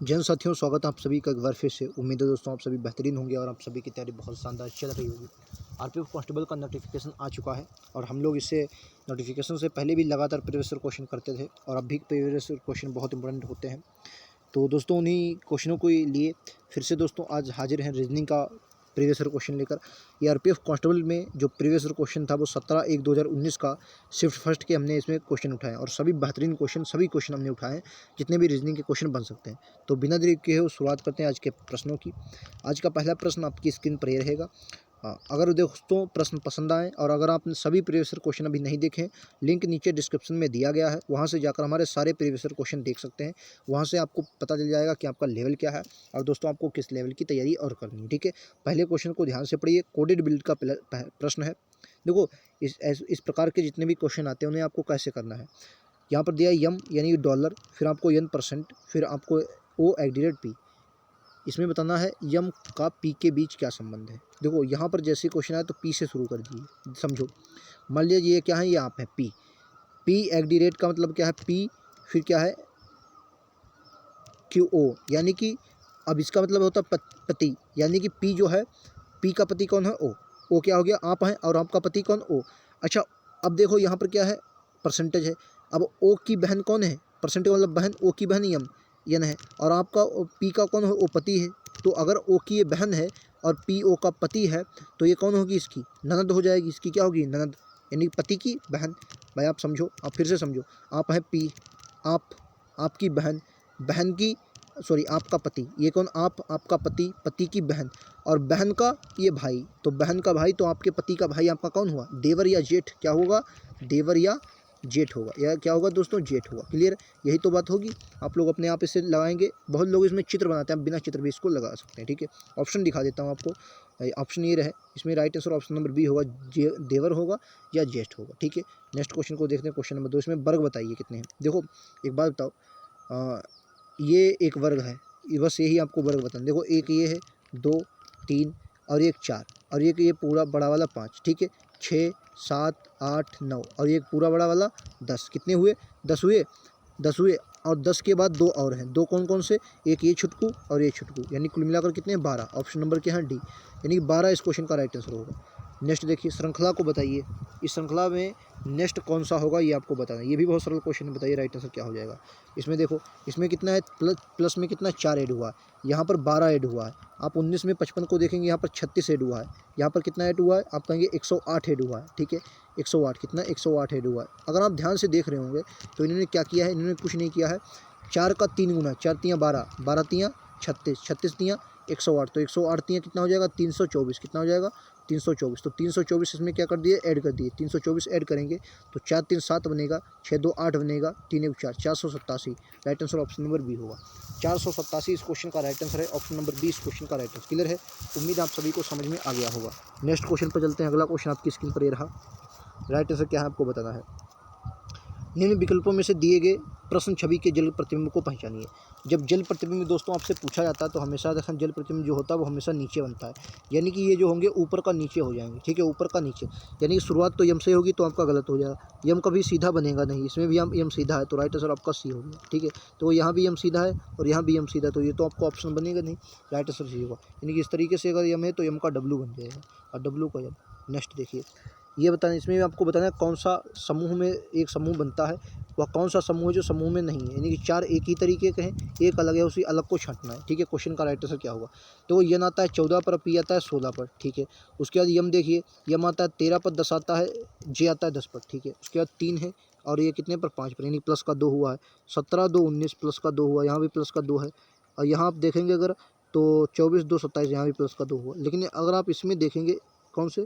जन साथियों, स्वागत है आप सभी का एक बार फिर से। उम्मीद है दोस्तों आप सभी बेहतरीन होंगे और आप सभी की तैयारी बहुत शानदार चल रही होगी। आरपीएफ कांस्टेबल का नोटिफिकेशन आ चुका है और हम लोग इससे नोटिफिकेशन से पहले भी लगातार प्रीवियस ईयर क्वेश्चन करते थे और अब भी प्रीवियस ईयर क्वेश्चन बहुत इंपॉर्टेंट होते हैं। तो दोस्तों उन्हीं क्वेश्चनों को लिए फिर से दोस्तों आज हाजिर हैं रीजनिंग का प्रीवियस ईयर क्वेश्चन लेकर। ये आरपीएफ कांस्टेबल में जो प्रीवियस ईयर क्वेश्चन था वो 17/1/2019 का शिफ्ट फर्स्ट के हमने इसमें क्वेश्चन उठाए और सभी बेहतरीन क्वेश्चन सभी क्वेश्चन हमने उठाए हैं जितने भी रीजनिंग के क्वेश्चन बन सकते हैं। तो बिना देरी किए शुरुआत करते हैं आज के प्रश्नों की। आज का पहला प्रश्न आपकी स्क्रीन पर ये रहेगा। अगर दोस्तों प्रश्न पसंद आए और अगर आपने सभी प्रीवियस ईयर क्वेश्चन अभी नहीं देखे, लिंक नीचे डिस्क्रिप्शन में दिया गया है, वहां से जाकर हमारे सारे प्रीवियस ईयर क्वेश्चन देख सकते हैं। वहां से आपको पता चल जाएगा कि आपका लेवल क्या है और दोस्तों आपको किस लेवल की तैयारी और करनी है। ठीक है, पहले क्वेश्चन को ध्यान से पढ़िए। कोडेड बिल्ड का प्रश्न है। देखो इस प्रकार के जितने भी क्वेश्चन आते हैं उन्हें आपको कैसे करना है। यहाँ पर दिया है यम यानी डॉलर, फिर आपको n%, फिर आपको O@P। इसमें बताना है यम का पी के बीच क्या संबंध है। देखो यहाँ पर जैसे क्वेश्चन आए तो पी से शुरू कर दीजिए। समझो, मान लीजिए ये क्या है, ये आप है पी। P@ का मतलब क्या है पी, फिर क्या है QO, यानी कि अब इसका मतलब होता है पति, यानी कि पी जो है, पी का पति कौन है ओ क्या हो गया आप है और आपका पति कौन ओ। अच्छा अब देखो यहाँ पर क्या है परसेंटेज है। अब ओ की बहन कौन है, परसेंटेज मतलब बहन, ओ की बहन यन है और आपका पी का कौन है ओ पति है। तो अगर ओ की ये बहन है और पी ओ का पति है तो ये कौन होगी, इसकी ननद हो जाएगी। इसकी क्या होगी, ननद, यानी पति की बहन। भाई आप समझो, आप फिर से समझो, आप है पी, आपकी बहन, बहन की सॉरी आपका पति, ये कौन आप, आपका पति, पति की बहन और बहन का ये भाई, तो बहन का भाई तो आपके पति का भाई आपका कौन हुआ, देवर या जेठ। क्या होगा, देवर या जेठ होगा, या क्या होगा दोस्तों, जेठ होगा। क्लियर, यही तो बात होगी। आप लोग अपने आप इसे लगाएंगे। बहुत लोग इसमें चित्र बनाते हैं, बिना चित्र भी इसको लगा सकते हैं। ठीक है, ऑप्शन दिखा देता हूँ आपको। ऑप्शन ये रहे, इसमें right answer option number B होगा, देवर होगा या ज्येष्ठ होगा। ठीक है, नेक्स्ट क्वेश्चन को देखते हैं। क्वेश्चन नंबर 2, इसमें वर्ग बताइए कितने हैं। देखो एक बात बताओ, ये एक वर्ग है, ये बस यही आपको वर्ग बताना। देखो एक ये है, 2, 3 और एक 4 और एक ये पूरा बड़ा वाला 5। ठीक है, 6, 7, 8, 9 और एक पूरा बड़ा वाला 10। कितने हुए, 10 हुए, 10 हुए। और 10 के बाद 2 और हैं, 2 कौन कौन से, एक ये छुटकू और ये छुटकू, यानी कुल मिलाकर कितने हैं, 12। ऑप्शन नंबर क्या है, डी, यानी 12 इस क्वेश्चन का राइट आंसर होगा। नेक्स्ट देखिए, श्रृंखला को बताइए। इस श्रृंखला में नेक्स्ट कौन सा होगा ये आपको बताना है। ये भी बहुत सरल क्वेश्चन है, बताइए राइट आंसर क्या हो जाएगा। इसमें देखो, इसमें कितना है, प्लस में कितना 4 ऐड हुआ है, यहाँ पर 12 ऐड हुआ है। आप 19 में 55 को देखेंगे, यहाँ पर 36 ऐड हुआ है। यहाँ पर कितना ऐड हुआ है, आप कहेंगे 108 ऐड हुआ है। ठीक है, 108 कितना, 108 ऐड हुआ है। अगर आप ध्यान से देख रहे होंगे तो इन्होंने क्या किया है, इन्होंने कुछ नहीं किया है। 4 का 3 गुना, 4 तियाँ 12, 12 तियाँ 36, 36 तियाँ 108, तो 108 तियाँ कितना हो जाएगा, 324। कितना हो जाएगा, 324। तो 324 इसमें क्या कर दिए, ऐड कर दिए। 324 ऐड करेंगे तो 4 3 7 बनेगा, 6 2 8 बनेगा, 3 1 4, 487। Right answer option number B होगा। 487 इस क्वेश्चन का राइट आंसर है। ऑप्शन नंबर बी इस क्वेश्चन का राइट आंसर। क्लियर है, उम्मीद आप सभी को समझ में आ गया होगा। नेक्स्ट क्वेश्चन पर चलते हैं। अगला क्वेश्चन आपकी स्क्रीन पर ये रहा। राइट आंसर क्या है आपको बताना है। निम्न विकल्पों में से दिए गए प्रश्न छवि के जल प्रतिबिंब को पहचानिए। जब जल प्रतिबिंब दोस्तों आपसे पूछा जाता है तो हमेशा देखें जल प्रतिबिंब जो होता है वो हमेशा नीचे बनता है, यानी कि ये जो होंगे ऊपर का नीचे हो जाएंगे। ठीक है, ऊपर का नीचे, यानी कि शुरुआत तो यम से होगी तो आपका गलत हो जाएगा। यम कभी सीधा बनेगा नहीं, इसमें भी यम सीधा है तो राइट आंसर आपका सी हो गया। ठीक है, तो यहाँ भी यम सीधा है और यहाँ भी यम सीधा है तो ये तो आपको ऑप्शन बनेगा नहीं, राइट आंसर सी होगा। यानी कि इस तरीके से अगर यम है तो यम का डब्लू बन जाएगा और डब्लू का यम। नेक्स्ट देखिए, ये बताना, इसमें आपको बताना है कौन सा समूह में एक समूह बनता है, वह कौन सा समूह है जो समूह में नहीं है। यानी कि 4 एक ही तरीके के हैं, एक अलग है, उसी अलग को छांटना है। ठीक है, क्वेश्चन का राइट आंसर क्या होगा। तो यन आता है 14 पर, पी आता है 16 पर। ठीक है, उसके बाद यम देखिए, यम आता है 13 पर, 10 आता है, जे आता है 10 पर। ठीक है, उसके बाद 3 है और ये कितने पर, 5 पर, यानी प्लस का 2 हुआ है। 17 2 19 प्लस का 2 हुआ, यहाँ भी प्लस का 2 है। और यहाँ आप देखेंगे अगर तो 24 2 27, यहाँ भी प्लस का 2 हुआ। लेकिन अगर आप इसमें देखेंगे कौन से,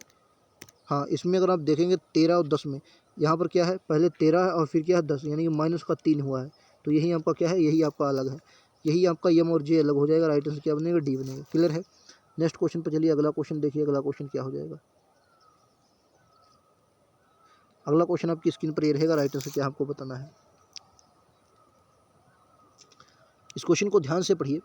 हाँ इसमें अगर आप देखेंगे 13 और 10 में, यहाँ पर क्या है, पहले 13 है और फिर क्या है 10, यानी कि माइनस का 3 हुआ है। तो यही आपका क्या है, यही आपका अलग है, यही आपका यम और जे अलग हो जाएगा। राइट आंसर क्या बनेगा, डी बनेगा। क्लियर है, नेक्स्ट क्वेश्चन पर चलिए। अगला क्वेश्चन देखिए, अगला क्वेश्चन क्या हो जाएगा। अगला क्वेश्चन आपकी स्क्रीन पर ये रहेगा। राइट आंसर क्या आपको बताना है। इस क्वेश्चन को ध्यान से पढ़िए।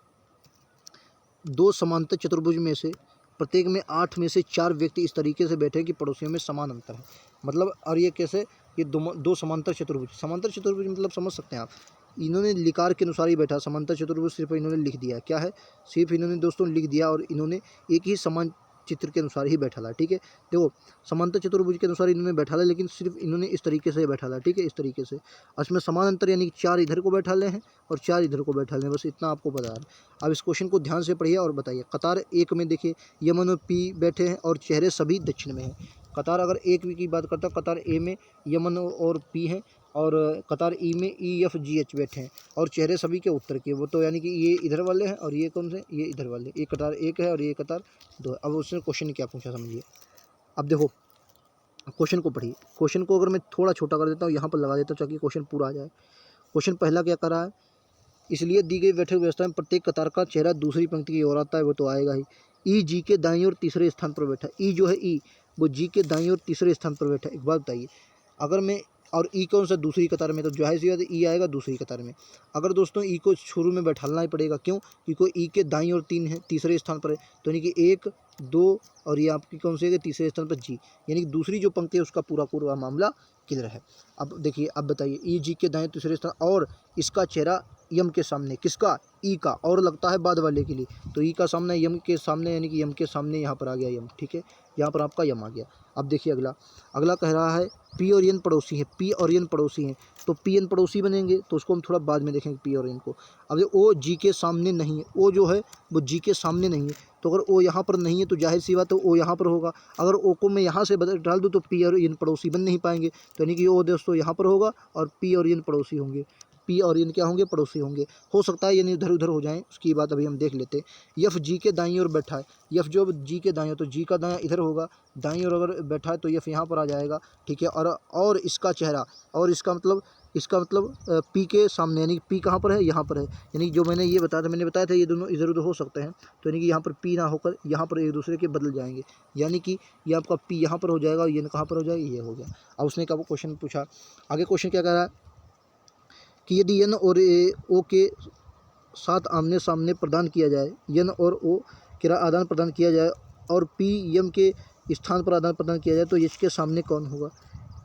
2 समांतर चतुर्भुज में से प्रत्येक में 8 में से 4 व्यक्ति इस तरीके से बैठे कि पड़ोसियों में समान अंतर है। मतलब और ये कैसे, ये दो समांतर चतुर्भुज, समांतर चतुर्भुज मतलब समझ सकते हैं आप इन्होंने लिकार के अनुसार ही बैठा, समांतर चतुर्भुज सिर्फ इन्होंने लिख दिया, क्या है, सिर्फ इन्होंने दोस्तों लिख दिया और इन्होंने एक ही समान चित्र के अनुसार ही बैठा ला, ठीक है। देखो समांतर चतुर्भुज के अनुसार इन्होंने बैठा ला, लेकिन सिर्फ इन्होंने इस तरीके से बैठा ला, ठीक है, इस तरीके से। इसमें समान अंतर यानी कि 4 इधर को बैठा ले हैं और 4 इधर को बैठा ले, बस इतना आपको बता है। अब इस क्वेश्चन को ध्यान से पढ़िए और बताइए। कतार एक में देखिए यमन और पी बैठे हैं और चेहरे सभी दक्षिण में हैं। कतार अगर एक की बात करता हूँ, कतार ए में यमन और पी हैं और कतार ई में ई एफ जी एच बैठे हैं और चेहरे सभी के उत्तर के, वो तो यानी कि ये इधर वाले हैं और ये कौन से, ये इधर वाले, एक कतार एक है और ये कतार दो है। अब उसने क्वेश्चन क्या पूछा समझिए। अब देखो क्वेश्चन को पढ़िए, क्वेश्चन को अगर मैं थोड़ा छोटा कर देता हूँ, यहाँ पर लगा देता हूँ ताकि क्वेश्चन पूरा आ जाए। क्वेश्चन पहला क्या कर रहा है, इसलिए दी गई बैठक व्यवस्था में प्रत्येक कतार का चेहरा दूसरी पंक्ति की ओर आता है, वो तो आएगा ही। ई जी के दाईं ओर तीसरे स्थान पर बैठा, ई जो है ई वो जी के दाईं ओर तीसरे स्थान पर बैठा। एक बात बताइए, अगर मैं, और ई कौन सा, दूसरी कतार में, तो जाहिर सी बात है ई आएगा दूसरी कतार में। अगर दोस्तों ई को शुरू में बैठाना ही पड़ेगा, क्यों, क्योंकि ई के दाईं ओर 3 है, तीसरे स्थान पर है, तो यानी कि 1 2 और ये आपकी कौन सी है, तीसरे स्थान पर जी, यानी कि दूसरी जो पंक्ति है उसका पूरा पूरा मामला क्लियर है। अब देखिए, अब बताइए, ई जी के दाएं तीसरे स्थान और इसका चेहरा यम के सामने, किसका, ई का, और लगता है बाद वाले के लिए, तो ई का सामने यम के सामने, यानी कि यम के सामने यहाँ पर आ गया यम, ठीक है, यहाँ पर आपका यम आ गया। अब देखिए अगला, अगला कह रहा है पी और एन पड़ोसी है, पी और एन पड़ोसी हैं, तो पी एन पड़ोसी बनेंगे, तो उसको हम थोड़ा बाद में देखेंगे पी और एन को। अब ओ जी के सामने नहीं है, ओ जो है वो जी के सामने नहीं है, तो अगर ओ यहाँ पर नहीं है तो जाहिर सी बात है ओ यहाँ पर होगा। अगर ओ को मैं यहाँ से बदल डाल दूँ तो पी और एन पड़ोसी बन नहीं पाएंगे, तो यानी कि ओ दोस्तों यहाँ पर होगा और पी और एन पड़ोसी होंगे, पी और एन क्या होंगे, पड़ोसी होंगे। हो सकता है यानी इधर उधर हो जाएं, उसकी बात अभी हम देख लेते हैं। यफ जी के दाईं ओर बैठा है, यफ जो जी के दाईं, तो जी का दायां इधर होगा, दाईं ओर अगर बैठा है तो यफ यहाँ पर आ जाएगा, ठीक है। और इसका चेहरा, और इसका मतलब पी के सामने, यानी कि पी कहाँ पर है, यहाँ पर है, यानी जो मैंने ये बताया था, मैंने बताया था ये दोनों इधर उधर हो सकते हैं, तो यानी कि यहाँ पर पी ना होकर यहाँ पर एक दूसरे के बदल जाएंगे, यानी कि ये आपका पी यहाँ पर हो जाएगा और ये कहाँ पर हो जाएगा, ये हो गया। अब उसने क्या क्वेश्चन पूछा, आगे क्वेश्चन क्या कह रहा है कि यदि एन और ओ के साथ आमने सामने प्रदान किया जाए, एन और ओ के आदान प्रदान किया जाए और पी एम के स्थान पर आदान प्रदान किया जाए, तो एच के सामने कौन होगा।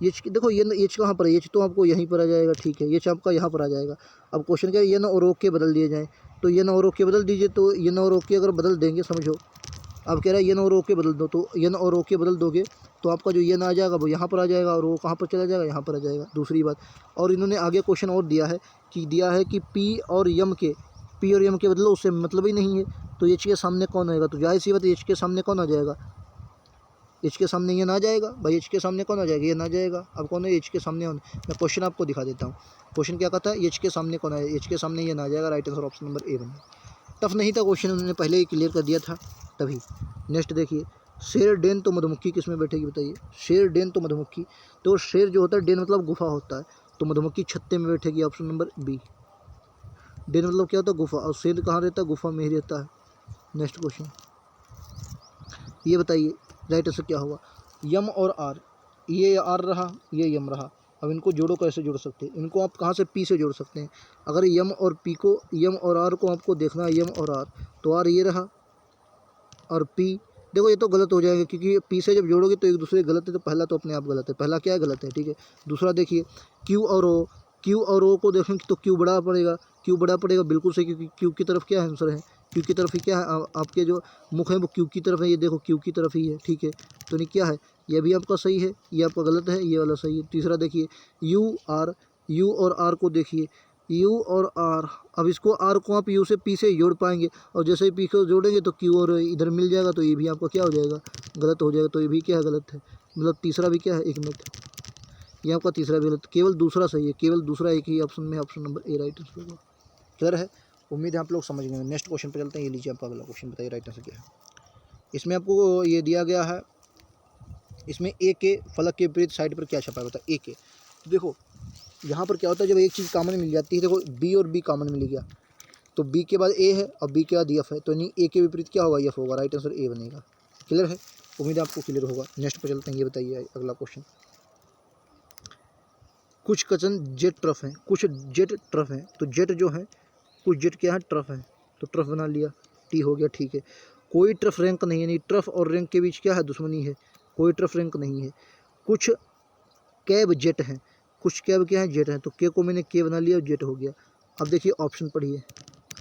एच देखो एन, एच कहाँ पर है, एच तो आपको यहीं पर आ जाएगा, ठीक है, एच आपका यहाँ पर आ जाएगा। अब क्वेश्चन क्या है, एन और ओ के बदल दिए जाएँ, तो एन और ओ के बदल दीजिए, तो एन और ओ के अगर बदल देंगे, समझो, अब कह रहा है एन और ओ के बदल दो, तो एन और ओ के बदल दोगे तो आपका जो एन आ जाएगा वो यहाँ पर आ जाएगा और वो कहाँ पर चला जाएगा, यहाँ पर आ जाएगा, दूसरी बात। और इन्होंने आगे क्वेश्चन और दिया है कि पी और यम के बदलो, उससे मतलब ही नहीं है, तो एच के सामने कौन आएगा, तो जाहिर सी बात है एच के सामने कौन आ जाएगा, एच के सामने ये ना जाएगा भाई, एच के सामने कौन आ जाएगा, ये ना जाएगा। अब कौन है एच के सामने, मैं क्वेश्चन आपको दिखा देता हूँ। क्वेश्चन क्या कहता है, एच के सामने कौन आएगा, एच के सामने ये ना जाएगा, राइट आंसर ऑप्शन नंबर ए बने। टफ नहीं था क्वेश्चन, उन्होंने पहले ही क्लियर कर दिया था तभी। नेक्स्ट देखिए, शेर डेन तो मधुमक्खी किस में बैठेगी बताइए, शेर डेन तो मधुमक्खी, तो शेर जो होता है, डेन मतलब गुफा होता है, तो मधुमक्खी छत्ते में बैठेगी, ऑप्शन नंबर बी। डेन मतलब क्या होता है, गुफा, और शेर कहाँ रहता है, गुफा में ही रहता है। नेक्स्ट क्वेश्चन ये बताइए राइट आंसर क्या होगा, यम और आर, ये आर रहा, ये यम रहा, अब इनको जोड़ो, कैसे जोड़ सकते हैं, इनको आप कहाँ से पी से जोड़ सकते हैं। अगर यम और पी को, यम और आर को आपको देखना है, यम और आर, तो आर ये रहा और पी, देखो ये तो गलत हो जाएगा क्योंकि पी से जब जोड़ोगे तो एक दूसरे गलत है, तो पहला तो अपने आप गलत है, पहला क्या है, गलत है, ठीक है। दूसरा देखिए क्यू और ओ, क्यू और ओ को देखेंगे तो क्यू बड़ा पड़ेगा, क्यू बड़ा पड़ेगा बिल्कुल सही, क्योंकि क्यू की तरफ क्या आंसर है, क्यू की तरफ ही क्या है, आपके जो मुख है वो क्यू की तरफ है, ये देखो क्यू की तरफ ही है, ठीक है। तो नहीं क्या है, ये भी आपका सही है, ये आपका गलत है, ये वाला सही है। तीसरा देखिए यू और आर को देखिए, यू और आर, अब इसको आर को आप यू से पी से जोड़ पाएंगे, और जैसे ही पी को जोड़ेंगे तो क्यू और इधर मिल जाएगा, तो ये भी आपका क्या हो जाएगा, गलत हो जाएगा, तो ये भी क्या है, गलत है। मतलब तीसरा भी क्या है, एक मिनट, ये आपका तीसरा भी गलत, केवल दूसरा सही है, केवल दूसरा एक ही ऑप्शन में, ऑप्शन नंबर ए राइट आंसर होगा। क्लियर है, उम्मीद है आप लोग समझ गए। नेक्स्ट क्वेश्चन पर चलते हैं, ये लीजिए आपका अगला क्वेश्चन, बताइए राइट आंसर क्या है। इसमें आपको ये दिया गया है, इसमें ए के फलक के विपरीत साइड पर क्या छपा है, बता ए के। तो देखो यहाँ पर क्या होता है, जब एक चीज़ कॉमन मिल जाती है, देखो बी और बी कॉमन मिल गया, तो बी के बाद ए है और बी के बाद एफ है, तो नहीं ए के विपरीत क्या होगा, एफ होगा, राइट आंसर ए बनेगा। क्लियर है, उम्मीद है आपको क्लियर होगा। नेक्स्ट पर चलते हैं, ये बताइए अगला क्वेश्चन। कुछ कथन जेट ट्रफ हैं, कुछ जेट ट्रफ हैं, तो जेट जो है, कुछ जेट क्या है, ट्रफ है, तो ट्रफ बना लिया, टी हो गया, ठीक है। कोई ट्रफ रैंक नहीं है, नहीं ट्रफ और रैंक के बीच क्या है, दुश्मनी है, कोई ट्रफ रैंक नहीं है। कुछ कैब जेट हैं, कुछ कैब क्या है, जेट हैं, तो के को मैंने के बना लिया, जेट हो गया। अब देखिए ऑप्शन पढ़िए,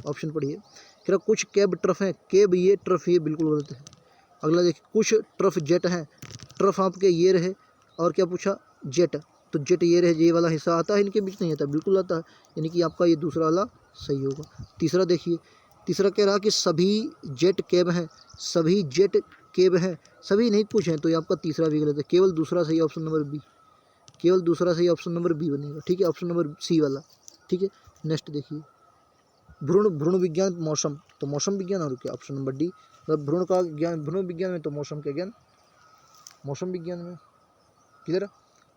ऑप्शन पढ़िए। कह रहा कुछ कैब ट्रफ हैं, कैब ये ट्रफ ये बिल्कुल गलत है। अगला देखिए कुछ ट्रफ जेट हैं, ट्रफ आपके ये रहे और क्या पूछा जेट, तो जेट ये रहे, ये वाला हिस्सा आता है इनके बीच नहीं आता, बिल्कुल आता है, यानी कि आपका ये दूसरा वाला सही होगा। तीसरा देखिए, तीसरा कह रहा कि सभी जेट कैब हैं, सभी जेट कैब हैं, सभी नहीं पूछे हैं, तो ये आपका तीसरा भी गलत है, केवल दूसरा सही ऑप्शन नंबर बी, केवल दूसरा सही ऑप्शन नंबर बी बनेगा, ठीक है, ऑप्शन नंबर सी वाला, ठीक है। नेक्स्ट देखिए भ्रूण, भ्रूण विज्ञान मौसम, तो मौसम विज्ञान और क्या ऑप्शन नंबर डी, मतलब भ्रूण का ज्ञान भ्रूण विज्ञान में, तो मौसम का ज्ञान मौसम विज्ञान में। क्लियर,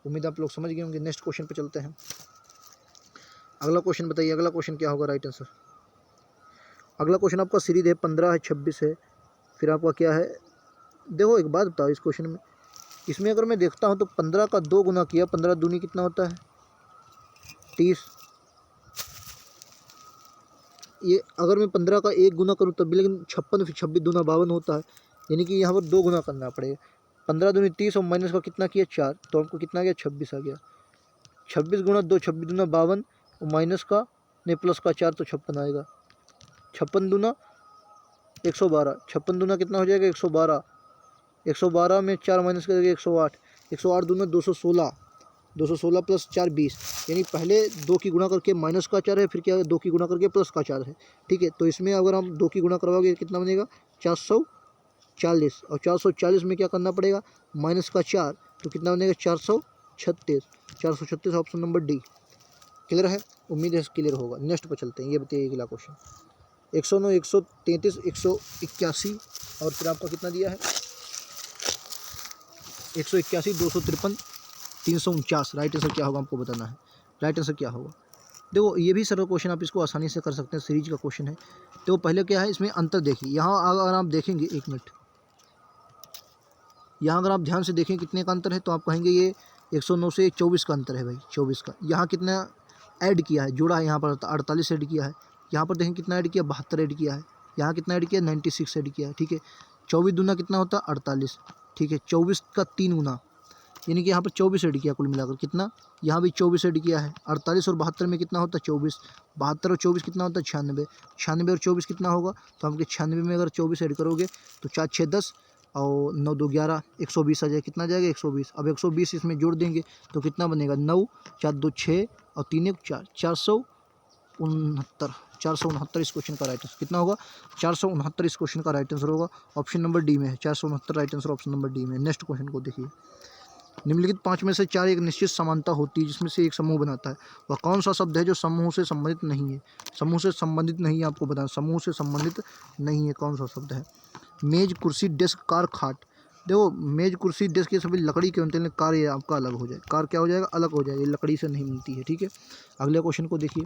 उम्मीद आप लोग समझ गए होंगे। नेक्स्ट क्वेश्चन पे चलते हैं। अगला क्वेश्चन बताइए, अगला क्वेश्चन क्या होगा राइट आंसर। अगला क्वेश्चन आपका सीरीज है 15 है 26 है, फिर आपका क्या है, देखो एक बात बताओ इस क्वेश्चन में, इसमें अगर मैं देखता हूँ तो 15 का 2 गुना किया, 15 दूनी कितना होता है 30, ये अगर मैं 15 का 1 गुना करूँ तब भी, लेकिन 56 फिर 26 दूना 52 होता है, यानी कि यहाँ पर 2 गुना करना पड़ेगा। 15 दूनी 30 और माइनस का कितना किया 4, तो हमको कितना गया 26 आ गया। 26 गुना 2, 26 दूना 52 और माइनस का नहीं प्लस का 4 तो 56 आएगा। 56 दूना 112, 56 दूना कितना हो जाएगा 112, 112 में 4 माइनस करेंगे 108, 108 दूना 216, 216 प्लस 4 20, यानी पहले 2 की गुणा करके माइनस का 4 है, फिर क्या 2 की गुणा करके प्लस का 4 है, ठीक है। तो इसमें अगर हम 2 की गुणा करवाओगे कितना बनेगा 440, और 440 में क्या करना पड़ेगा माइनस का 4, तो कितना बनेगा 436, 436 ऑप्शन नंबर डी। क्लियर है, उम्मीद है क्लियर होगा। नेक्स्ट पर चलते हैं, ये बताइए अगला क्वेश्चन 109, 133, 181 और फिर आपका कितना दिया है 181, 253, 349, राइट आंसर क्या होगा आपको बताना है। राइट आंसर क्या होगा, देखो ये भी सरल क्वेश्चन, आप इसको आसानी से कर सकते हैं, सीरीज का क्वेश्चन है। तो पहले क्या है इसमें अंतर देखिए, यहाँ अगर आप देखेंगे 1 मिनट, यहाँ अगर आप ध्यान से देखें कितने का अंतर है, तो आप कहेंगे ये 109 से 24 का अंतर है भाई, 24 का। यहाँ कितना ऐड किया है, जोड़ा है, यहाँ पर 48 ऐड किया है, यहाँ पर देखें कितना ऐड किया 72 ऐड किया है, यहाँ कितना ऐड किया 96 ऐड किया है, ठीक है। 24 दूना कितना होता है 48, ठीक है, 24 का 3 गुना, यानी कि यहाँ पर 24 ऐड किया कुल मिलाकर कितना, यहाँ भी 24 ऐड किया है। 48 और 72 में कितना होता है 24, 72 और 24 कितना होता है 96, 96 और 24 कितना होगा, तो हम 96 में अगर 24 ऐड करोगे तो 4 6 10 और 9 2 11, 120 आ जाएगा, कितना जाएगा 120। अब 120 इसमें जोड़ देंगे तो कितना बनेगा 9 4 2 6 और 3 1 4, 469, 469 इस क्वेश्चन का राइट आंसर कितना होगा 469 इस क्वेश्चन का राइट आंसर होगा, ऑप्शन नंबर डी में है 469 right answer option number D में। नेक्स्ट क्वेश्चन को देखिए, निम्नलिखित 5 में से 4 एक निश्चित समानता होती है जिसमें से एक समूह बनाता है, वह कौन सा शब्द है जो समूह से संबंधित नहीं है। समूह से संबंधित नहीं है, आपको बताना समूह से संबंधित नहीं है कौन सा शब्द है। मेज, कुर्सी, डेस्क, कार, खाट। देखो मेज, कुर्सी, डेस्क ये सभी लकड़ी के होते हैं, कार ये आपका अलग हो जाए, कार क्या हो जाएगा अलग हो जाएगा, ये लकड़ी से नहीं मिलती है, ठीक है। अगले क्वेश्चन को देखिए,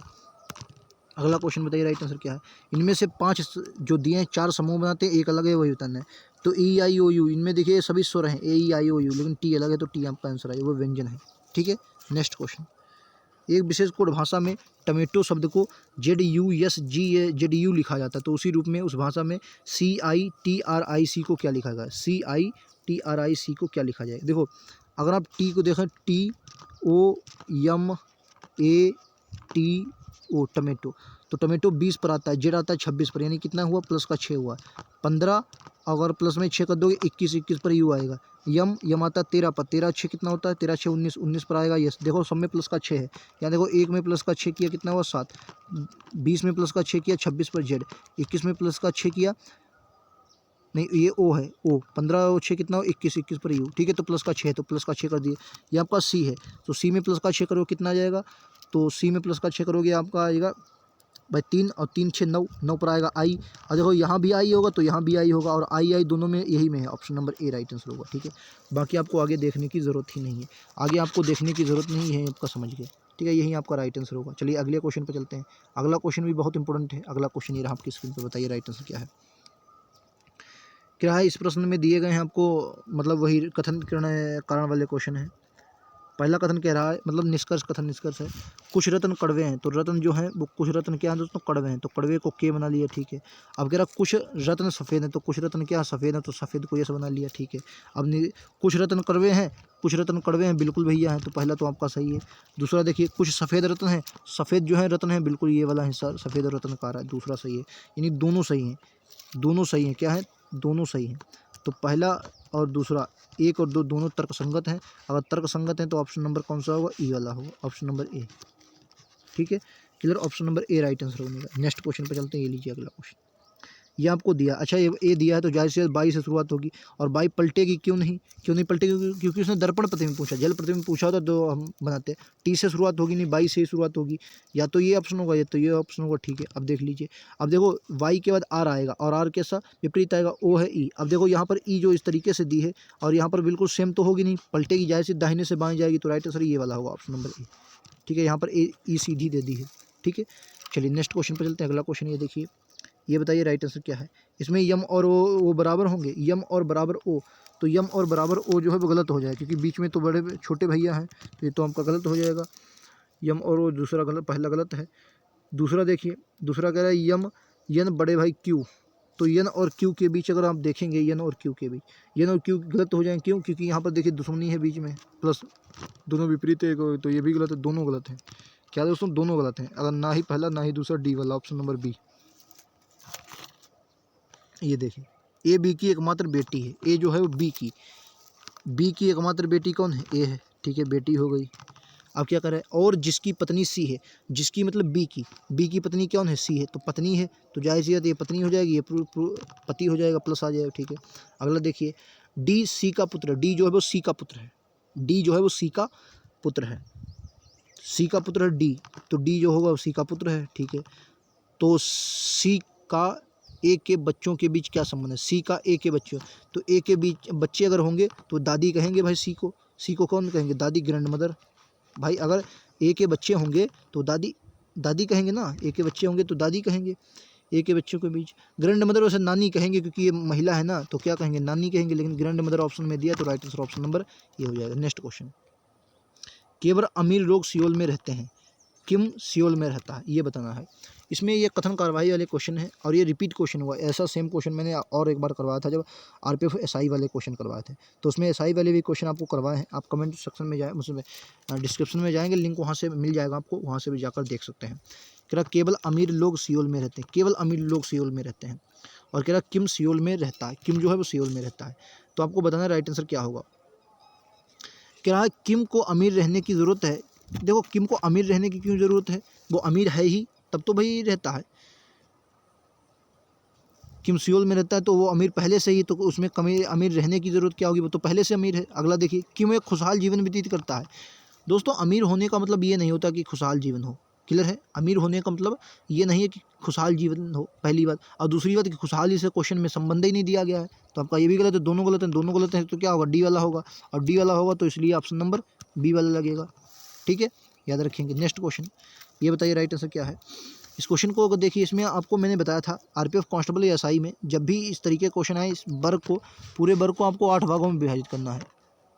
अगला क्वेश्चन बताइए राइट आंसर क्या है। इनमें से 5 जो दिए हैं 4 समूह बनाते हैं, एक अलग है वही बताना है। तो ई आई ओ यू, इनमें देखिए सभी स्वर हैं ए ई आई ओ यू, लेकिन टी अलग है, तो टी आपका आंसर है, वो व्यंजन है, ठीक है। नेक्स्ट क्वेश्चन, एक विशेष कोड भाषा में टमेटो शब्द को ZUSGU लिखा जाता है, तो उसी रूप में उस भाषा में CITRIC को क्या लिखा गया, CITRIC को क्या लिखा जाए। देखो अगर आप टी को देखें TOMATO, टमेटो, तो टमेटो 20 पर आता है, जेड आता है 26 पर, यानी कितना हुआ प्लस का 6 हुआ 15, अगर प्लस में 6 कर दोगे 21, 21 पर यू आएगा। यम आता है 13 पर, 13 6 कितना होता है 13 6 19, 19 पर आएगा यस। देखो सब में प्लस का 6 है, यहाँ देखो 1 में प्लस का 6 किया कितना हुआ 7, 20 में प्लस का 6 किया 26 पर जेड, 21 में प्लस का 6 किया नहीं ये ओ है ओ, 15 और 6 कितना हो 21, 21 पर यू, ठीक है। तो प्लस का 6 है, तो प्लस का 6 कर दिए। ये आपका सी है, तो सी में प्लस का 6 करोगे कितना आ जाएगा, तो सी में प्लस का 6 करोगे आपका आएगा भाई 3 और 3 6 9, 9 पर आएगा आई, और देखो यहाँ भी आई होगा तो यहाँ भी आई होगा, और आई दोनों में यही में है, ऑप्शन नंबर ए राइट आंसर होगा, ठीक है। बाकी आपको आगे देखने की ज़रूरत ही नहीं है, आगे आपको देखने की ज़रूरत नहीं है, आपका समझ गए, ठीक है, यही आपका राइट आंसर होगा। चलिए अगले क्वेश्चन पर चलते हैं, अगला क्वेश्चन भी बहुत इंपॉर्टेंट है। अगला क्वेश्चन ये रहा आपकी स्क्रीन पर, बताइए राइट आंसर क्या है। क्या है इस प्रश्न में दिए गए हैं आपको, मतलब वही कथन कारण वाले क्वेश्चन है। पहला कथन कह रहा है, मतलब निष्कर्ष, कथन निष्कर्ष है, कुछ रत्न कड़वे हैं, तो रत्न जो है वो कुछ रत्न क्या है दोस्तों, कड़वे हैं, तो कड़वे को के बना लिया, ठीक है। अब कह रहा कुछ रत्न सफ़ेद हैं, तो कुछ रत्न क्या सफ़ेद है, तो सफ़ेद को ये बना लिया, ठीक है। अब कुछ रत्न कड़वे हैं, कुछ रत्न कड़वे हैं, बिल्कुल भैया हैं, तो पहला तो आपका सही है। दूसरा देखिए, कुछ सफ़ेद रत्न हैं, सफ़ेद जो है रत्न है, बिल्कुल ये वाला हिस्सा सफ़ेद रत्न का रहा है, दूसरा सही है, यानी दोनों सही हैं, दोनों सही हैं, क्या है, दोनों सही हैं। तो पहला और दूसरा, एक और दो दोनों तर्क संगत हैं। अगर तर्क संगत हैं तो ऑप्शन नंबर कौन सा होगा, ई वाला होगा, ऑप्शन नंबर ए, ठीक है। क्लियर, ऑप्शन नंबर ए राइट आंसर होगा। नेक्स्ट क्वेश्चन पे चलते हैं, ये लीजिए अगला क्वेश्चन, ये आपको दिया, अच्छा ये ए दिया है तो जाहिर सी बाई से शुरुआत होगी, और बाई पलटेगी क्यों नहीं पलटेगी, क्योंकि उसने दर्पण प्रतिबिंब पूछा, जल प्रतिबिंब पूछा होता तो हम बनाते, टी से शुरुआत होगी नहीं, बाई से ही शुरुआत होगी, या तो ये ऑप्शन होगा या तो ये ऑप्शन होगा, ठीक है। अब देख लीजिए, अब देखो वाई के बाद आर आएगा, और आर कैसा विपरीत आएगा, ओ है ई। अब देखो यहाँ पर ई जो इस तरीके से दी है, और यहाँ पर बिल्कुल सेम तो होगी नहीं, पलटेगी, जाहिर सी दाहिने से बाएं जाएगी, तो राइट आंसर ये वाला होगा, ऑप्शन नंबर ए, ठीक है। यहाँ पर ए ई सीधी दे दी है, ठीक है। चलिए नेक्स्ट क्वेश्चन पर चलते हैं, अगला क्वेश्चन ये देखिए, ये बताइए राइट आंसर क्या है। इसमें यम और ओ बराबर होंगे, यम और बराबर ओ, तो यम और बराबर ओ जो है वो गलत हो जाएगा, क्योंकि बीच में तो बड़े छोटे भैया हैं, तो ये तो आपका गलत हो जाएगा, यम और ओ दूसरा गलत, पहला गलत है। दूसरा देखिए, दूसरा कह रहा है यम यन बड़े भाई क्यू, तो यन और क्यू के बीच अगर आप देखेंगे, यन और क्यू के बीच, यन और क्यू गलत हो जाएंगे, क्यों, क्योंकि यहाँ पर देखिए दुश्मनी है बीच में, प्लस दोनों विपरीत है, तो ये भी गलत है, दोनों गलत हैं, क्या दोस्तों, दोनों गलत हैं, अगर ना ही पहला ना ही दूसरा, डी वाला, ऑप्शन नंबर बी। ये देखिए, ए बी की एकमात्र बेटी है, ए जो है वो बी की एकमात्र बेटी कौन है, ए है, ठीक है, बेटी हो गई। अब क्या करें, और जिसकी पत्नी सी है, जिसकी मतलब बी की पत्नी कौन है, सी है, तो पत्नी है, तो जाहिर सी बात ये पत्नी हो जाएगी, ये पति हो जाएगा, प्लस आ जाएगा, ठीक है। अगला देखिए, डी सी का पुत्र, डी जो है वो सी का पुत्र है, डी जो है वो सी का पुत्र है, सी का पुत्र है डी, तो डी जो होगा वो सी का पुत्र है, ठीक है। तो सी का ए के बच्चों के बीच क्या संबंध है, सी का ए के बच्चों, तो ए के बीच बच्चे अगर होंगे तो दादी कहेंगे भाई सी को कौन कहेंगे, दादी, ग्रैंड मदर। भाई अगर ए के बच्चे होंगे तो दादी कहेंगे ना, ए के बच्चे होंगे तो दादी कहेंगे, ए के बच्चों के बीच। ग्रैंड मदर वैसे नानी कहेंगे, क्योंकि ये महिला है ना, तो क्या कहेंगे, नानी कहेंगे, लेकिन ग्रैंड मदर ऑप्शन में दिया, तो राइट आंसर ऑप्शन नंबर ये हो जाएगा। नेक्स्ट क्वेश्चन, केवल अमीर लोग सियोल में रहते हैं, किम सियोल में रहता है, ये बताना है। इसमें ये कथन कार्रवाई वाले क्वेश्चन है, और ये रिपीट क्वेश्चन हुआ, ऐसा सेम क्वेश्चन मैंने और एक बार करवाया था जब आरपीएफ एसआई वाले क्वेश्चन करवाए थे, तो उसमें एसआई वाले भी क्वेश्चन आपको करवाए हैं। आप कमेंट सेक्शन में जाए, उसमें डिस्क्रिप्शन में जाएंगे, लिंक वहाँ से मिल जाएगा आपको, वहाँ से भी जाकर देख सकते हैं। कह रहा केवल अमीर लोग सियोल में रहते हैं, केवल अमीर लोग सियोल में रहते हैं, और कह रहा किम सियोल में रहता है, किम जो है वो सियोल में रहता है, तो आपको बताना है राइट आंसर क्या होगा। कह रहा है किम को अमीर रहने की ज़रूरत है, देखो किम को अमीर रहने की क्यों ज़रूरत है, वो अमीर है ही, तब तो भाई रहता है, किम सियोल में रहता है तो वो अमीर पहले से ही, तो उसमें कमी अमीर रहने की ज़रूरत क्या होगी, वो तो पहले से अमीर है। अगला देखिए, किम एक खुशहाल जीवन व्यतीत करता है, दोस्तों अमीर होने का मतलब ये नहीं होता कि खुशहाल जीवन हो, क्लियर है, अमीर होने का मतलब ये नहीं है कि खुशहाल जीवन हो, पहली बात, और दूसरी बात कि खुशहाली से क्वेश्चन में संबंध ही नहीं दिया गया है, तो आपका ये भी गलत है, दोनों गलत हैं, दोनों गलत हैं, तो क्या होगा, डी वाला होगा, और डी वाला होगा तो इसलिए ऑप्शन नंबर बी वाला लगेगा, ठीक है, याद रखेंगे। नेक्स्ट क्वेश्चन, ये बताइए राइट आंसर क्या है। इस क्वेश्चन को अगर देखिए, इसमें आपको मैंने बताया था आरपीएफ कांस्टेबल या एसआई में जब भी इस तरीके क्वेश्चन आए, इस वर्ग को, पूरे वर्ग को आपको 8 भागों में विभाजित करना है,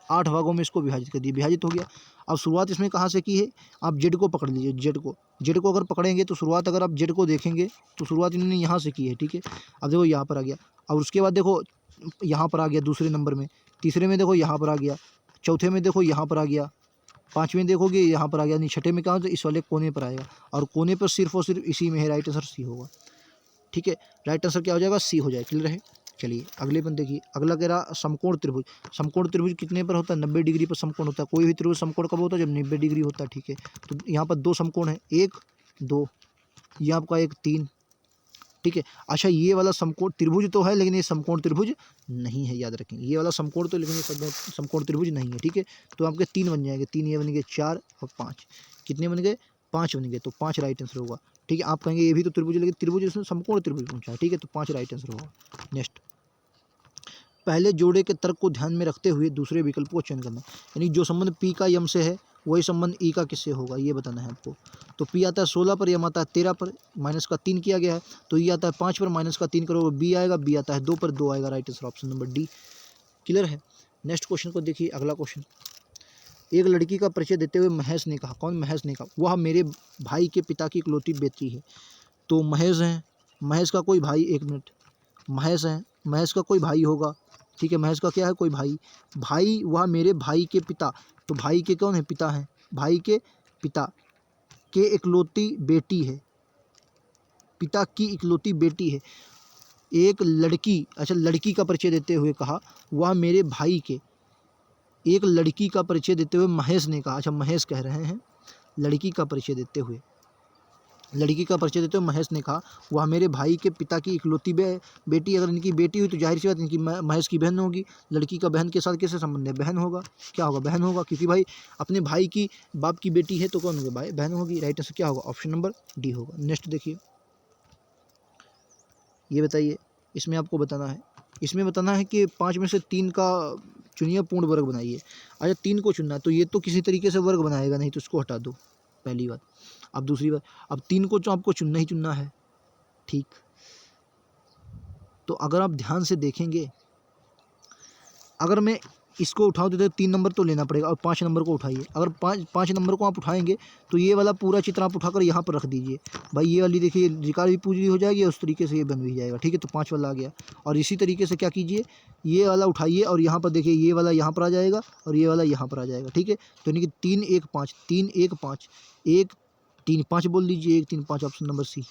8 भागों में इसको विभाजित कर दिया, विभाजित हो गया। अब शुरुआत इसमें कहाँ से की है, आप जेड को पकड़ लीजिए, जेड को अगर पकड़ेंगे तो शुरुआत, अगर आप जेड को देखेंगे तो शुरुआत इन्होंने यहाँ से की है, ठीक है। अब देखो यहाँ पर आ गया, और उसके बाद देखो यहाँ पर आ गया दूसरे नंबर में, तीसरे में देखो यहाँ पर आ गया, चौथे में देखो यहाँ पर आ गया, पाँचवें देखोगे यहाँ पर आ गया, नहीं छठे में कहाँ, तो इस वाले कोने पर आएगा, और कोने पर सिर्फ और सिर्फ इसी में है, राइट आंसर सी होगा, ठीक है। राइट आंसर क्या हो जाएगा, सी हो जाएगा, क्लियर है। चलिए अगले पर देखिए, अगला कह रहा समकोण त्रिभुज, समकोण त्रिभुज कितने पर होता है, 90 डिग्री पर समकोण होता है, कोई भी त्रिभुज समकोण कब होता है, जब 90 डिग्री होता है, ठीक है। तो यहाँ पर 2 समकोण है, 1 2, ये आपका 1 3, ठीक है। अच्छा ये वाला समकोण त्रिभुज तो है, लेकिन ये समकोण त्रिभुज नहीं है, याद रखें, ये वाला समकोण तो, लेकिन ये समकोण त्रिभुज नहीं है, ठीक है। तो आपके 3 बन जाएंगे, 3 ये बन गए, 4 और 5, कितने बन गए, 5 बन गए, तो 5 राइट आंसर होगा, ठीक है। आप कहेंगे ये भी तो त्रिभुज, लेकिन त्रिभुज इसमें समकोण त्रिभुज पूछा है, ठीक है, तो 5 राइट आंसर होगा। नेक्स्ट, पहले जोड़े के तर्क को ध्यान में रखते हुए दूसरे विकल्प को चयन करना, यानी जो संबंध पी का यम से है वही संबंध ई का किससे होगा, ये बताना है आपको। तो पी आता है 16 पर, यम आता है 13 पर, माइनस का 3 किया गया है, तो ई आता है 5 पर, माइनस का 3 करो, बी आएगा, बी आता है 2 पर, 2 आएगा, right answer option number D, clear है। नेक्स्ट क्वेश्चन को देखिए, अगला क्वेश्चन, एक लड़की का परिचय देते हुए महेश ने कहा, कौन? महेश ने कहा, वह मेरे भाई के पिता की इकलौती बेटी है। तो महेश है, महेश का कोई भाई, एक मिनट, महेश है, महेश का कोई भाई होगा, ठीक है, महेश का क्या है? कोई भाई। भाई, वह मेरे भाई के पिता, तो भाई के कौन है? पिता है, भाई के पिता के इकलौती बेटी है, पिता की इकलौती बेटी है। एक लड़की, अच्छा लड़की का परिचय देते हुए कहा, वह मेरे भाई के, एक लड़की का परिचय देते हुए महेश ने कहा, अच्छा महेश कह रहे हैं, लड़की का परिचय देते हुए, लड़की का परिचय देते हुए महेश ने कहा, वह मेरे भाई के पिता की इकलौती बेटी, अगर इनकी बेटी हुई तो जाहिर सी बात इनकी महेश की बहन होगी। लड़की का बहन के साथ कैसे संबंध है? बहन होगा, क्या होगा? बहन होगा, क्योंकि भाई अपने भाई की बाप की बेटी है तो कौन होगा? भाई, बहन होगी। राइट आंसर क्या होगा? ऑप्शन नंबर डी होगा। नेक्स्ट देखिए, ये बताइए, इसमें आपको बताना है, इसमें बताना है कि 5 में से 3 का चुनिए, पूर्ण वर्ग बनाइए। अच्छा 3 को चुनना है तो ये तो किसी तरीके से वर्ग बनाएगा नहीं, तो इसको हटा दो, पहली बात। अब दूसरी बात, अब 3 को तो आपको चुनना ही चुनना है, ठीक। तो अगर आप ध्यान से देखेंगे, अगर मैं इसको उठाओ तो 3 नंबर तो लेना पड़ेगा, और 5 नंबर को उठाइए। अगर 5 नंबर को आप उठाएंगे तो ये वाला पूरा चित्र आप उठाकर यहाँ पर रख दीजिए। भाई ये वाली देखिए, रिकार भी पूरी हो जाएगी, उस तरीके से ये बन भी जाएगा, ठीक है। तो 5 वाला आ गया। और इसी तरीके से क्या कीजिए, ये वाला उठाइए और यहाँ पर देखिए, ये वाला यहाँ पर आ जाएगा और ये वाला यहाँ पर आ जाएगा, ठीक है। तो यानी कि 3 1 5, 3 1 5, 1 3 5 बोल दीजिए, 1 3 5, option number C.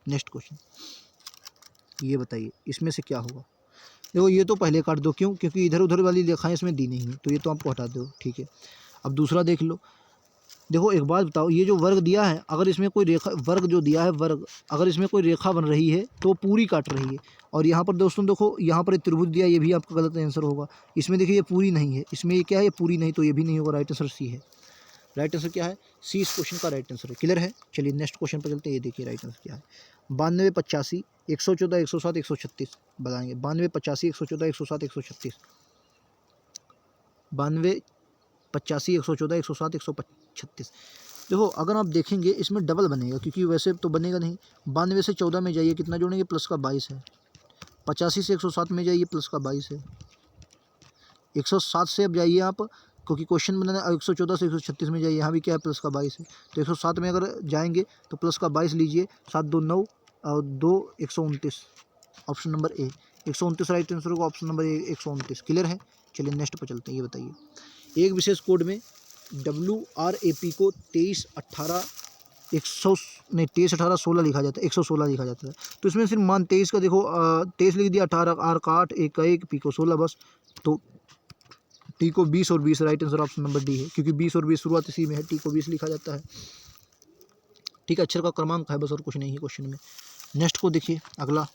Next question, ये बताइए इसमें से क्या होगा। देखो ये तो पहले काट दो, क्यों? क्योंकि इधर उधर वाली रेखाएं इसमें दी नहीं है, तो ये तो आपको हटा दो, ठीक है। अब दूसरा देख लो। देखो एक बात बताओ, ये जो वर्ग दिया है, अगर इसमें कोई रेखा, वर्ग जो दिया है वर्ग, अगर इसमें कोई रेखा बन रही है तो पूरी काट रही है। और यहाँ पर दोस्तों देखो, यहाँ पर एक त्रिभुज दिया, ये भी आपका गलत आंसर होगा। इसमें देखिए ये पूरी नहीं है, इसमें ये क्या है? ये पूरी नहीं, तो ये भी नहीं होगा। राइट आंसर सी है। राइट आंसर क्या है? सी इस क्वेश्चन का राइट आंसर है। क्लियर है? चलिए नेक्स्ट क्वेश्चन पर चलते हैं। ये देखिए राइट आंसर क्या है। 92 85 114 107 136 बताएंगे। 92 85 114 107 136, 92 85 114 107 136। देखो अगर आप देखेंगे इसमें डबल बनेगा, क्योंकि वैसे तो बनेगा नहीं। 92 से 14 में जाइए, कितना जोड़ेंगे? प्लस का 22 है। 85 से 107 में जाइए, प्लस का 22 है। 107 से अब जाइए आप, क्योंकि क्वेश्चन बनाना है। 114 से 136 में जाइए, यहाँ भी क्या है? प्लस का 22 है। तो 107 में अगर जाएंगे तो प्लस का 22 लीजिए, 7 2 9 और 2 129, option number A 129 right answer होगा। Option number A 129। क्लियर है? चलिए नेक्स्ट पर चलते हैं। ये बताइए, एक विशेष कोड में WRAP को 23 18 16 लिखा जाता है, 116 लिखा जाता है। तो इसमें सिर्फ मान 23 का देखो, 23 लिख दिया, 18 आर का 8, 1 का 1, पी को 16 बस। तो टी को 20 और 20, right answer option number D है, क्योंकि 20 और 20 शुरुआत इसी में है, टी को 20 लिखा जाता है, ठीक है। अक्षर का क्रमांक है बस, और कुछ नहीं है क्वेश्चन में। नेक्स्ट को देखिए, अगला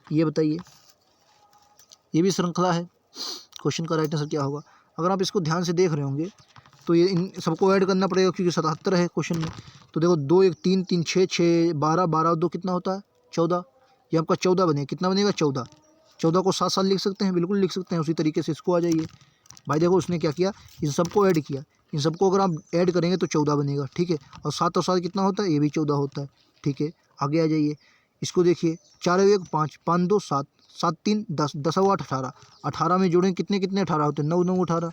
ये बताइए, ये भी श्रृंखला है। क्वेश्चन का राइट आंसर क्या होगा? अगर आप इसको ध्यान से देख रहे होंगे तो ये इन सबको ऐड करना पड़ेगा, क्योंकि 77 है क्वेश्चन में। तो देखो 2 1 3 3 6 6 12 12 और 2 कितना होता है? 14। ये आपका 14 बनेगा। कितना बनेगा? 14। 14 को 7 लिख सकते हैं, बिल्कुल लिख सकते हैं। उसी तरीके से इसको आ जाइए। भाई देखो उसने क्या किया, इन सबको ऐड किया। इन सबको अगर आप ऐड करेंगे तो 14 बनेगा, ठीक है। और 7 और 7 कितना होता है? ये भी 14 होता है, ठीक है। आगे आ जाइए, इसको देखिए, 4 1 5 5 2 7 7 3 10 10 और 8 18, 18 में जोड़ें कितने कितने 18 होते हैं? 9 9 18,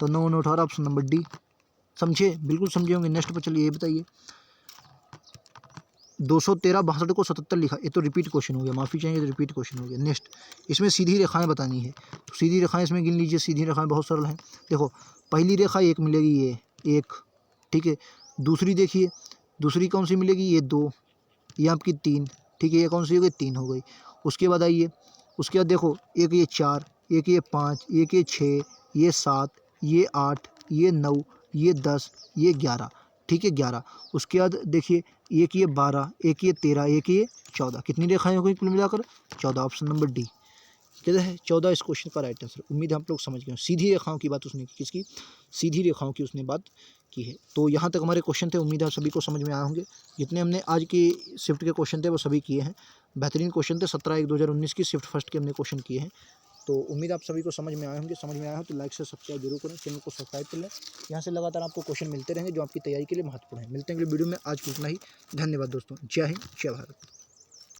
तो 9 9 18, ऑप्शन नंबर डी। समझे? बिल्कुल समझे होंगे। नेक्स्ट पर चलिए, ये बताइए, 213 62 को 77 लिखा, ये तो रिपीट क्वेश्चन हो गया, माफ़ी चाहिए, तो रिपीट क्वेश्चन हो गया। नेक्स्ट, इसमें सीधी रेखाएं बतानी है, तो सीधी रेखाएं इसमें गिन लीजिए। सीधी रेखाएं बहुत सरल हैं। देखो पहली रेखा 1 मिलेगी, ये 1, ठीक है। दूसरी देखिए, दूसरी कौन सी मिलेगी? ये 2, ये आपकी 3, ठीक है। ये कौन सी हो गई? 3 हो गई। उसके बाद आइए, उसके बाद देखो, एक ये 4, एक ये 5, एक ये 6, ये 7, ये 8, ये 9, ये 10, ये 11, ठीक है, 11। उसके बाद देखिए, एक ये 12, एक ये 13, एक ये 14, कितनी रेखाएं हो गई कुल मिलाकर? 14, ऑप्शन नंबर डी। किधर है? 14 इस क्वेश्चन का राइट आंसर। उम्मीद है आप लोग समझ गए। सीधी रेखाओं की बात उसने की, किसकी? सीधी रेखाओं की उसने बात की है। तो यहाँ तक हमारे क्वेश्चन थे, उम्मीद है सभी को समझ में आए होंगे। जितने हमने आज की शिफ्ट के क्वेश्चन थे वो सभी किए हैं। बेहतरीन क्वेश्चन थे। 17/1/2019 की शिफ्ट फर्स्ट के हमने क्वेश्चन किए हैं। तो उम्मीद आप सभी को समझ में आए होंगे। समझ में आया हो तो लाइक से सब्सक्राइब जरूर करें, चैनल को सब्सक्राइब कर लें। यहाँ से लगातार आपको क्वेश्चन मिलते रहेंगे जो आपकी तैयारी के लिए महत्वपूर्ण है। मिलते हैं अगले वीडियो में। आज इतना ही। धन्यवाद दोस्तों। जय हिंद, जय भारत।